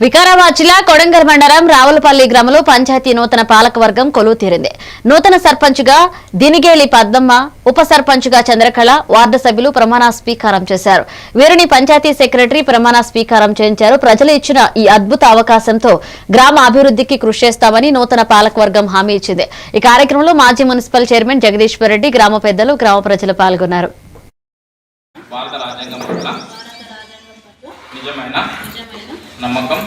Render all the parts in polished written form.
వికారాబాద్ జిల్లా కొడంగల్ మండలం రావులపల్లి గ్రామంలో పంచాయతీ నూతన పాలకవర్గం కొలువు తీరింది. నూతన సర్పంచ్గా దినిగేలి పద్మమ్మ, ఉప సర్పంచ్గా చంద్రకళ, వార్డు సభ్యులు ప్రమాణ స్వీకారం చేశారు. వీరిని పంచాయతీ సెక్రటరీ ప్రమాణ స్వీకారం చేయించారు. ప్రజలు ఇచ్చిన ఈ అద్భుత అవకాశంతో గ్రామ అభివృద్ధికి కృషి చేస్తామని నూతన పాలకవర్గం హామీ ఇచ్చింది. ఈ కార్యక్రమంలో మాజీ మున్సిపల్ చైర్మన్ జగదీశ్వర్ రెడ్డి, గ్రామ పెద్దలు, గ్రామ ప్రజలు పాల్గొన్నారు. నమ్మకం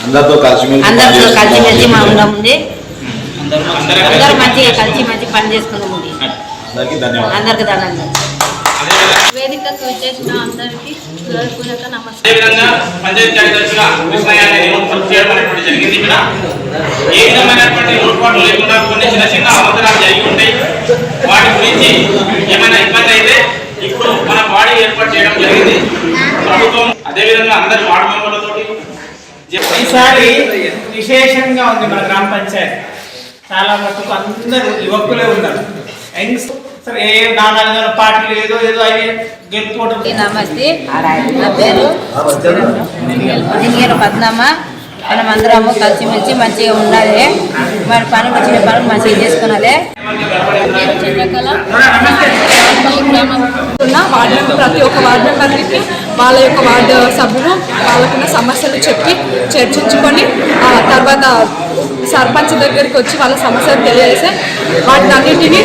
అందరితో కలిసిమెలిసి మా ఉందాముంది. అందరూ మంచిగా కలిసి పని చేసుకుందాముంది. అందరికి ధన్యవాదాలు. వేదికకు వచ్చేసిన అందరికీ హృదయపూర్వక నమస్కారం. అదేవిధంగా పంచాయతీ కార్యదర్శిగా విషయాన్ని చేయడం అనేటువంటి జరిగింది. ఇక్కడ ఏ విధమైనటువంటి లోటుపాట్లు లేకుండా కొన్ని చిన్న చిన్న అవసరాలు జరిగి ఉంటాయి. వాటి గురించి ఏమైనా ఇబ్బంది అయితే ఇప్పుడు మన బాడీ ఏర్పాటు చేయడం జరిగింది ప్రభుత్వం. అదేవిధంగా అందరి వార్డు మెంబర్లతో ఈసారి విశేషంగా ఉంది మన గ్రామ పంచాయతీ. చాలా మటుకు అందరూ యువకులే ఉన్నారు. సరే ఏ నాలుగు పార్టీలు ఏదో ఏదో అవి గెలుపుకోవడం. నమస్తే, నా పేరు దినిగేలి పద్మమ్మ. మనం అందరము కలిసిమెలిసి మంచిగా ఉండాలి. మరి పనులు వచ్చిన పనులు మంచిగా చేసుకున్నాలి. ప్రతి ఒక్క వార్డు మెంబర్కి వాళ్ళ యొక్క వార్డు సభ్యులు వాళ్ళకున్న సమస్యలు చెప్పి చర్చించుకొని తర్వాత సర్పంచ్ దగ్గరికి వచ్చి వాళ్ళ సమస్యలు తెలియజేస్తే వాటిని అన్నింటినీ